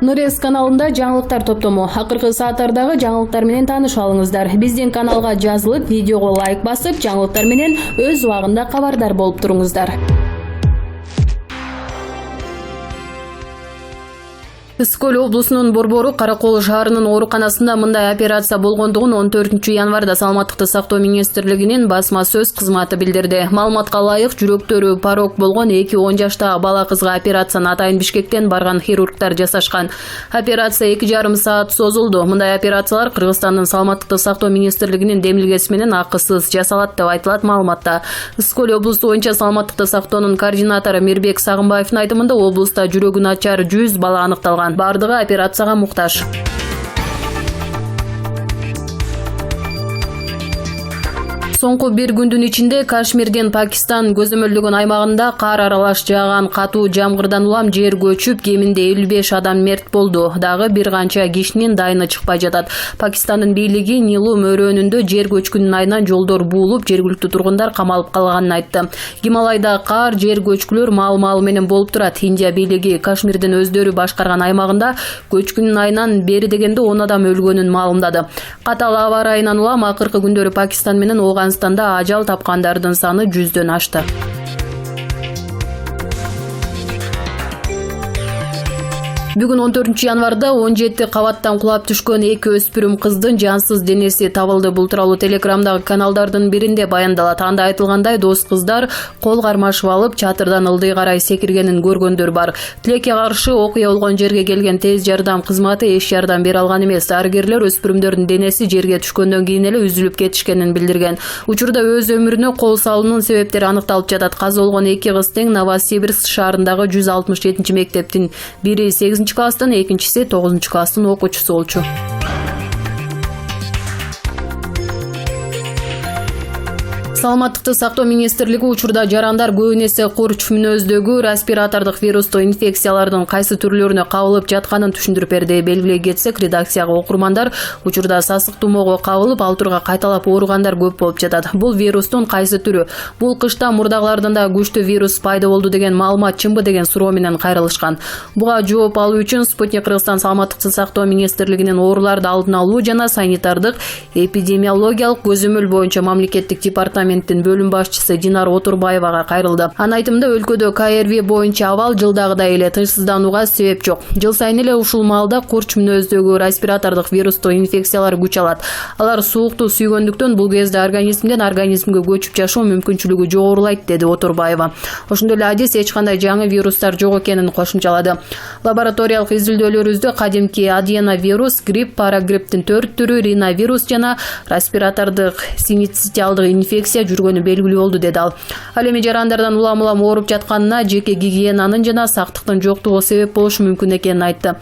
Нурес каналында жаңылыктар топтому. Акыркы сааттардагы жаңылыктар менен тааныша алыңыздар. Биздин каналга жазылып, видеого лайк басып, жаңылыктар менен өз убагында кабардар болуп туруңуздар. Ысык-Көл облусунун Борбору Каракол шаарынын ооруканасында мындай операция болгондугун 14 январда Саламаттыкты сактоо министрлигинин басма сөз кызматы билдирди. Маалыматка ылайык, жүрөктөрү порок болгон 2-10 жаштагы бала кызга операцияны атайын Бишкектен барган хирургтар жасашкан. Операция 2,5 саат созулду. Мындай операциялар Кыргызстандын Саламаттыкты сактоо министрлигинин демилгеси менен акысыз жасалат деп айтылат маалыматта. Ысык-Көл облусу боюнча Саламаттыкты сактоонун координатору Мирбек Сагынбаевдин айтымында облуста жүрөгү начар 100 бала аныкталган. Бардыгы операцияга муктаж. Соңку бир күндүн ичинде Кашмирден Пакистан көзөмөлдөгөн аймагында кар аралаш жааган катуу жамгырдан улам жер көчүп, кеминде 55 адам мерт болду. Дагы бир канча кишинин дайыны чыкпай жатат. Пакистандын бийлиги Нилу мөрөөнүндө жер көчкүнүн айынан жолдор буулуп, жергиликтүү тургундар камалып калганын айтты. Гималайда кар, жер көчкүлөр маал менен болуп турат. Индия бийлиги Кашмирдин өздөрү башкарган аймагында көчкүнүн айынан бери дегенде 10 адам өлгөнүн маалымдады. Катал аба ырайынан улам акыркы күндөрү Пакистан менен Афганистанда ажал тапкандардын саны 100дөн ашты. Бүгүн 14 январда 17 кабаттан кулап түшкөн 2 өспүрүм кыздын жансыз денеси табылды. Бул тууралуу Телеграмдагы каналдардын биринде баяндалат. Анда айтылгандай, дос кыздар кол кармашып алып, чатырдан ылдый карай секиргенин көргөндөр бар. Тилекке каршы окуя болгон жерге келген тез жардам кызматы эч жардам бере алган эмес. Дарыгерлер өспүрүмдөрдүн денеси жерге түшкөндөн кийин эле үзүлүп кетишкенин билдирген. Учурда өз өмүрүнө кол салуунун себептери аныкталып жатат. Каза болгон 2 кыз тең Новосибирск шаарындагы 167 мектептин бири 8 класстын, экинчиси 9 класстын окуучусу болчу. Саламаттыкты сактоо министрлиги учурда жарандар көбүн эсе курч мүнөздөгү респиратордук вирустуу инфекциялардын кайсы түрлөрүнө кабылып жатканын түшүндүрүп берди. Белгилей кетсек, редакцияга окурмандар учурда сасык тумоого кабылып, ал турга кайталап ооругандар көп болуп жатат. Бул вирустун кайсы түрү? Бул кышта мурдагылардан да күчтүү вирус пайда болду деген маалымат чынбы деген суроо менен кайрылышкан. Буга жооп алуу үчүн Спутник Кыргызстан Саламаттыкты сактоо министрлигинин ооруларды алдын алуу жана санитардык эпидемиологиялык көзөмөл боюнча мамлекеттик департаменттин бөлүм башчысы Динар Отурбаевага кайрылды. Анын айтымында, өлкөдө КРВ боюнча абал жылдагыдай эле тынчсызданууга себеп жок. Жыл сайын эле ушул маалда курч мүнөздөгү респиратордук вирустуу инфекциялар күч алат. Алар суукту сүйгөндүктөн бул кезде организмден организмге көчүп жашоо мүмкүнчүлүгү жогорулайт, деди Отурбаева. Ошондой эле адис эч кандай жаңы вирустар жок экенин кошумчалады. Лабораториялык изилдөөлөрүбүздө кадимки аденовирус, грипп, парагрипптин 4 түрү, риновирус жана респиратордук синцитиалдык инфекция жүргөнү белгилүү болду, деди ал. Ал эми жарандардан улам-улам ооруп жатканына жеке гигиенанын жана сактыктын жоктугу себеп болушу мүмкүн экенин айтты.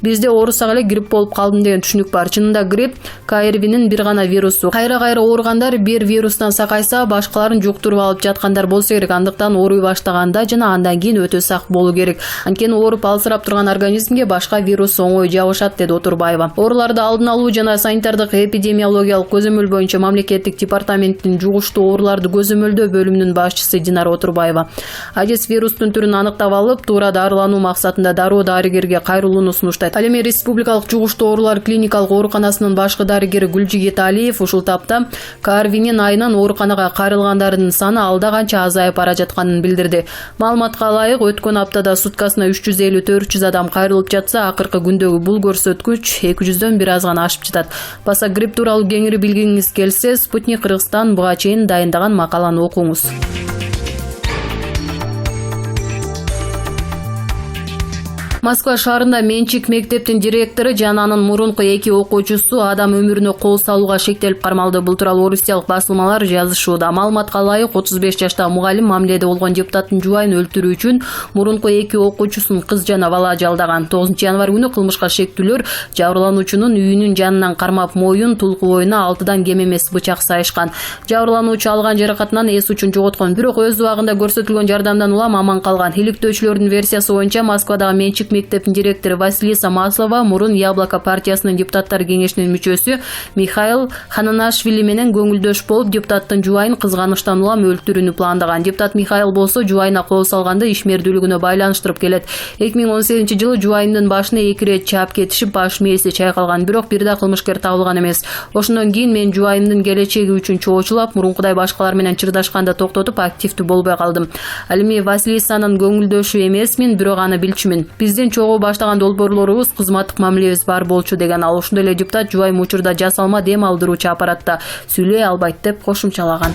Бизде оорусак эле грипп болуп калдым деген түшүнүк бар. Чынында грипп КРВнин бир гана вирусу. Кайра-кайра ооругандар бир вирустан сакайса, башкаларын жуктуруп алып жаткандар болсо керек. Андыктан ооруй баштаганда жана андан кийин өтө сак болуу керек. Анткени ооруп алсырап турган организмге башка вирус оңой жабышат, деди Отурбаева. Ооруларды алдын алуу жана санитардык эпидемиологиялык көзөмөл боюнча мамлекеттик департаменттин жугуштуу ооруларды көзөмөлдөө бөлүмүнүн башчысы Динар Отурбаева адис вирустун түрүн аныктап алып, туура дарылануу максатында дароо дарыгерге кайрылууну сунуштайт. Ал эми Республикалык жугуштуу оорулар клиникалык ооруканасынын башкы дарыгери Гүлжигит Алиев ушул тапта КРВнин айынан ооруканага кайрылгандардын саны алда канча азайып бара жатканын билдирди. Маалыматка ылайык, өткөн аптада суткасына 350-400 адам кайрылып жатса, акыркы күндөгү бул көрсөткүч 200дөн бир аз гана ашып жатат. Баса грипп тууралуу кеңири билгиңиз келсе, Спутник Кыргызстан буга чейин дайындаган макаланы окуңуз. Москва шаарында менчик мектептин директору жана анын мурунку 2 окуучусу адам өмүрүнө кол салууга шектелип кармалды. Бул тууралуу орусиялык басылмалар жазышууда. Маалыматка ылайык, 35 жаштагы мугалим мамиледе болгон депутаттын жубайын өлтүрүү үчүн мурунку 2 окуучусун кыз жана бала жалдаган. 9 январ күнү кылмышка шектүүлөр жабырлануучунун үйүнүн жанынан кармап, моюн, тулку боюна 6дан кем эмес бычак сайышкан. Жабырлануучу алган жаракатынан эс учун жоготкон, бирок өз убагында көрсөтүлгөн жардамдан улам аман калган. Иликтөөчүлөрдүн версиясы боюнча Москвадагы менчик мектептин директору Василиса Маслова мурун Яблоко партиясынын депутаттар кеңешинин мүчөсү Михаил Хананашвили менен көңүлдөш болуп, депутаттын жубайын кызганычтан улам өлтүрүүнү пландаган. Депутат Михаил болсо жубайына кол салганды ишмердүүлүгүнө байланыштырып келет. 2018-жылы жубайынын башына 2 рет чаап кетишип, баш мээси чайкалган, бирок бир да кылмышкер табылган эмес. Ошондон кийин мен жубайымдын келечеги үчүн чоочулап, мурункудай башкалар менен чырдашканды токтотуп, активдүү болбой калдым. Ал эми Василисанын көңүлдөшү эмесмин, бирок аны билчүмүн. Биздин чогуу баштаган долбоорлорубуз кызматтык мамилебиз бар болчу деген ал. Ошондой эле депутат жубайым учурда жасалма дем алдыруучу аппаратта сүйлөй албайт деп кошумчалаган.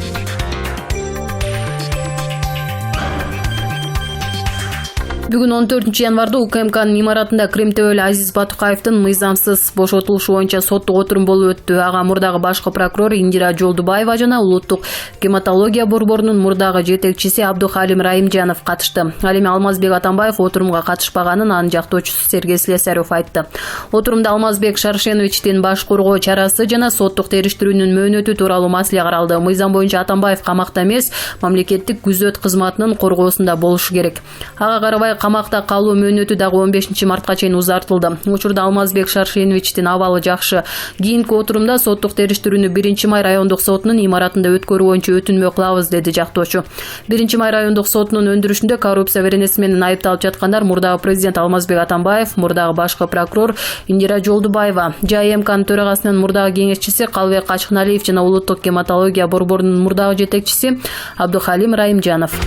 Бүгүн 14 январда УКМКнын имаратында Кремтөбөл Азиз Батукаевдин мыйзамсыз бошотулушу боюнча соттук отурум болуп өттү. Ага мурдагы башкы прокурор Индира Жолдубаева жана улуттук гематология борборунун мурдагы жетекчиси Абдухалим Раимжанов катышты. Ал эми Алмазбек Атамбаев отурумга катышпаганын анын жактоочусу Сергей Слесарев айтты. Отурумда Алмазбек Шаршеновичтин баш коргоо чарасы жана соттук териштирүүнүн мөөнөтү тууралуу маселе каралды. Мыйзам боюнча Атамбаев камакта эмес, мамлекеттик күзөт кызматынын коргоосунда болушу керек. Ага карабай камакта калуу мөөнөтү дагы 15 мартка чейин узартылды. Учурда Алмазбек Шаршеновичтин абалы жакшы. Кийинки отурумда соттук териштирүүнү 1-май райондук сотунун имаратында өткөрүү боюнча өтүнмө кылабыз, деди жактоочу. 1-май райондук сотунун өндүрүшүндө коррупция беренеси менен айыпталып жаткандар мурдагы президент Алмазбек Атамбаев, мурдагы башкы прокурор Индира Жолдубаева, ЖМКнын төрагасынын мурдагы кеңешчиси Калыбек Качкыналиев жана улуттук гематология борборунун мурдагы жетекчиси Абдухалим Раимжанов.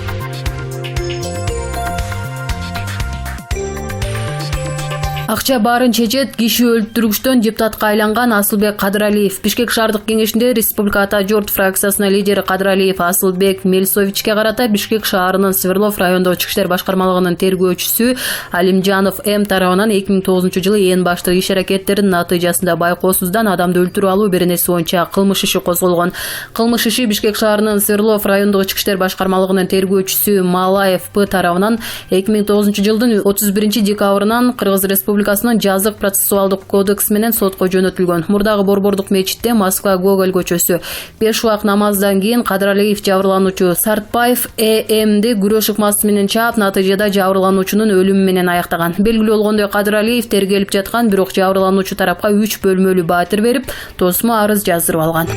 Акча баарын чечет, киши өлтүргүчтөн депутатка айланган Асылбек Кадыралиев. Бишкек шаардык кеңешинде Республика Ата журт фракциясынын лидери Кадыралиев Асылбек Мелсовичке карата Бишкек шаарынын Свердлов райондогу Ички иштер башкармалыгынын тергөөчүсү Алимжанов М тарабынан 2009-жылы ээн баштык иш-аракеттердин натыйжасында байкоосуздан адамды өлтүрүп алуу беренеси боюнча кылмыш иши козголгон. Кылмыш иши Бишкек шаарынын Свердлов райондогу Ички иштер башкармалыгынын тергөөчүсү Малаев П тарабынан 2009-жылдын 31-декабрынан Кыргыз Республикасынын жазык процессуалдык кодекси менен сотко жөнөтүлгөн. Мурдагы борбордук мечитте Москва Гоголь көчөсү 5 убак намаздан кийин Кадыралиев жабырлануучу Сартбаев ЭМди күрөш ыкмасы менен чаап, натыйжада жабырлануучунун өлүмү менен аяктаган. Белгилүү болгондой, Кадыралиев тергелип жаткан, бирок жабырлануучу тарапка 3 бөлмөлүү баатыр берип, тосмо арыз жаздырып алган.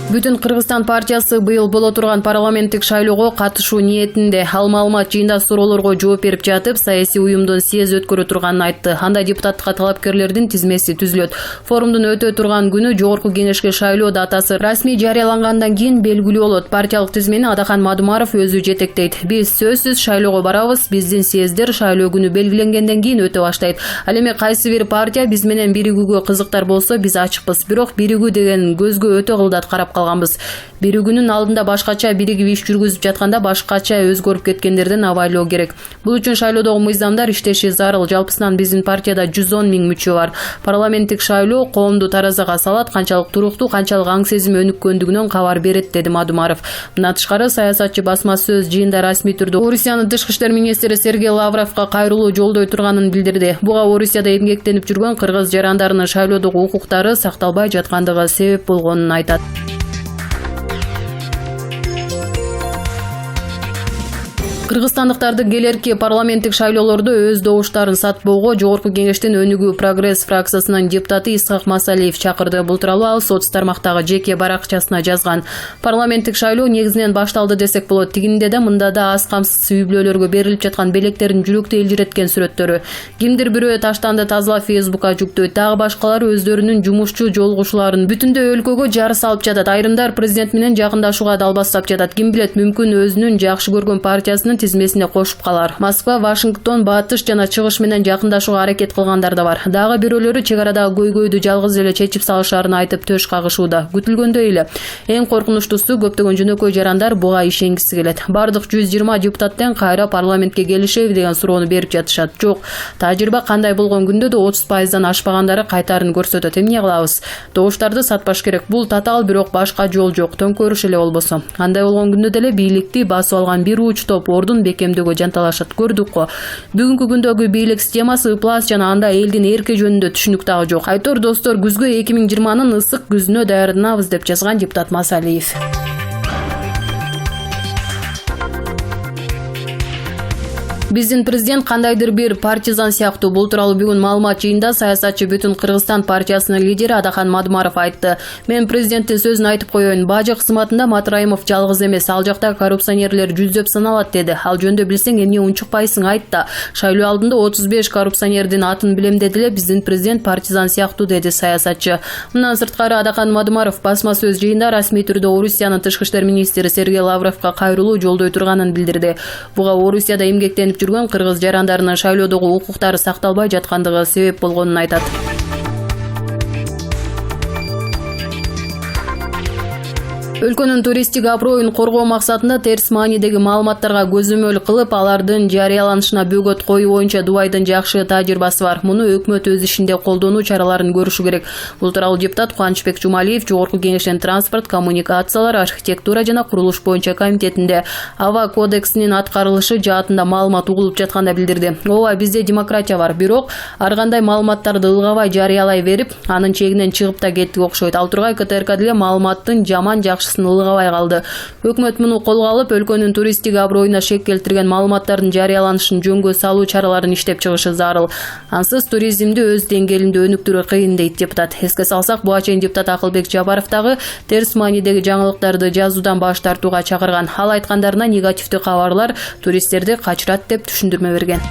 Бүтүн Кыргызстан партиясы быйыл боло турган парламенттик шайлоого катышуу ниетинде. Ал маалымат жыйында суроолорго жооп берип жатып, саясий уюмдун съезди өткөрө турганын айтты. Анда депутаттыкка талапкерлердин тизмеси түзүлөт. Форумдун өтө турган күнү жогорку кеңешке шайлоо датасы расмий жарыялангандан кийин белгилүү болот. Партиялык тизмени Адахан Мадумаров өзү жетектейт. Биз сөзсүз шайлоого барабыз. Биздин съезддер шайлоо күнү белгиленгенден кийин өтө баштайт. Ал эми кайсы бир партия биз менен биригүүгө кызыктар болсо, биз ачыкпыз. Бирок биригүү деген көзгө өтө кылдат карап калганбыз. Биригүүнүн алдында башкача биригип иш жүргүзүп жатканда башкача өзгөрүп кеткендерден абайлоо керек. Бул үчүн шайлоодогу мыйзамдар иштеши зарыл. Жалпысынан биздин партияда 110 000 мүчө бар. Парламенттик шайлоо коомду таразага салат, канчалык туруктуу, канчалык аң сезим өнүккөндүгүнөн кабар берет, деди Мадумаров. Мындан тышкары саясатчы басма сөз жыйында расмий түрдө Орусиянын тышкы иштер министри Сергей Лавровго кайрылуу жолдой турганын билдирди. Буга Орусияда эмгектенип жүргөн кыргыз жарандарынын шайлоодогу укуктары сакталбай жаткандыгы себеп болгонун айтат. Кыргызстандыктарды келерки парламенттик шайлоолордо өз добуштарын сатпоого жогорку кеңештин Өнүгүү Прогресс фракциясынын депутаты Исхак Масалиев чакырды. Бул тууралуу ал соц тармактагы жеке баракчасына жазган. Парламенттик шайлоо негизинен башталды десек болот. Тигинде да мында да аз камсыз үй бүлөлөргө берилип жаткан белектердин жүрөктү элжиреткен сүрөттөрү. Кимдир бирөө таштанды тазалап Фейсбукка жүктөйт. Дагы башкалары өздөрүнүн жумушчу жолугушууларын бүтүндөй өлкөгө жары салып жатат. Айрымдар президент менен жакындашууга далбастап жатат. Ким билет, мүмкүн өзүнүн жакшы көргөн партиясынын тизмесине кошуп калар. Москва, Вашингтон, батыш жана чыгыш менен жакындашууга аракет кылгандар да бар. Дагы бирөөлөрү чек арадагы көйгөйдү жалгыз эле чечип салышарын айтып төш кагышууда. Күтүлгөндөй эле. Эң коркунучтусу, көптөгөн жөнөкөй жарандар буга ишенгиси келет. Бардык 120 депутаттан кайра парламентке келишеби деген суроону берип жатышат. Жок, тажрыйба кандай болгон күндө да 30%дан ашпагандары кайтарын көрсөтөт. Эмне кылабыз? Добуштарды сатпаш керек. Бул татаал, бирок башка жол жок. Төңкөрүш эле болбосо. Андай болгон күндө деле бийликти басып алган бир уч топ бекемдөөгө жанталашат. Көрдүк го. Бүгүнкү күндөгү бийлик системасы ыплас жана анда элдин эрки жөнүндө түшүнүк дагы жок. Айтор достор, күзгө 2020-нын ысык күзүнө даярданабыз деп жазган депутат Масалиев. Биздин президент кандайдыр бир партизан сыяктуу. Бул тууралуу бүгүн маалымат жыйында саясатчы Бүтүн Кыргызстан партиясынын лидери Адахан Мадумаров айтты. Мен президенттин сөзүн айтып коеюн. Бажы кызматында Матраимов жалгыз эмес, ал жакта коррупционерлер жүздөп саналат деди. Ал жөндө билсең эмне унчукпайсың айтты. Шайлоо алдында 35 коррупционердин атын билем деди эле, биздин президент партизан сыяктуу деди саясатчы. Мындан сырткары Адахан Мадумаров басма сөз жыйында расмий түрдө Орусиянын тышкы иштер министри Сергей Лавровго кайрылуу жолдой турганын билдирди. Буга Орусияда эмгектенип жүргөн кыргыз жарандарынын шайлоодогу укуктары сакталбай жаткандыгы себеп болгонун айтат. Өлкөнүн туристтик аброюн коргоо максатында терс маанидеги маалыматтарга көзөмөл кылып, алардын жарыяланышына бөгөт коюу боюнча Дубайдын жакшы тажрыйбасы бар. Муну өкмөт өз ишинде колдонуу чараларын көрүшү керек. Бул тууралуу депутат Кубанычбек Жумалиев Жогорку Кеңештин транспорт, коммуникациялар, архитектура жана курулуш боюнча комитетинде аба кодексинин аткарылышы жаатында маалымат угулуп жатканда билдирди. Ооба, бизде демократия бар, бирок ар кандай маалыматтарды ылгабай жарыялай берип, анын чегинен чыгып да кеттик окшойт. Ал тургай КТРК деле маалыматтын жаман ылгабай калды. Өкмөт муну колго алып, өлкөнүн туристтик аброюна шек келтирген маалыматтардын жарыяланышын жөнгө салуу чараларын иштеп чыгышы зарыл. Ансыз туризмди өз деңгээлинде өнүктүрүү кыйын дейт депутат. Эске салсак, буга чейин депутат Акылбек Жабаров дагы терс маанидеги жаңылыктарды жазуудан баш тартууга чакырган. Ал айткандарына негативдүү кабарлар туристтерди качырат деп түшүндүрмө берген.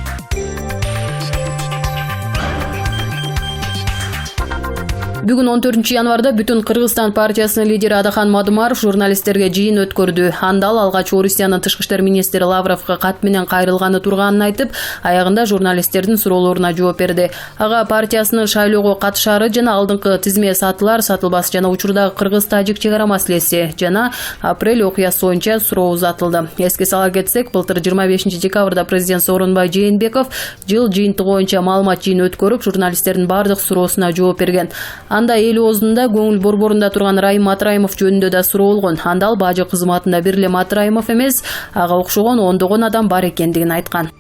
Бүгүн 14 январда Бүтүн Кыргызстан партиясынын лидери Адахан Мадумаров журналисттерге жыйын өткөрдү. Анда ал алгач Орусиянын тышкы иштер министри Лавровго кат менен кайрылганы турганын айтып, аягында журналисттердин суроолоруна жооп берди. Ага партиясынын шайлоого катышары жана алдыңкы тизме сатылар, сатылбас жана учурдагы кыргыз-тажик чек ара маселеси жана апрель окуясы боюнча суроо узатылды. Эске сала кетсек, былтыр 25 декабрда президент Сооронбай Жээнбеков жыл жыйынтыгы боюнча маалымат жыйын өткөрүп, журналисттердин бардык суроосуна жооп берген. Анда эл оозунда көңүл борборунда турган Райым Матраимов жөнүндө да суроо болгон. Анда ал бажы кызматында бир эле Матраимов эмес, ага окшогон ондогон адам бар экендигин айткан.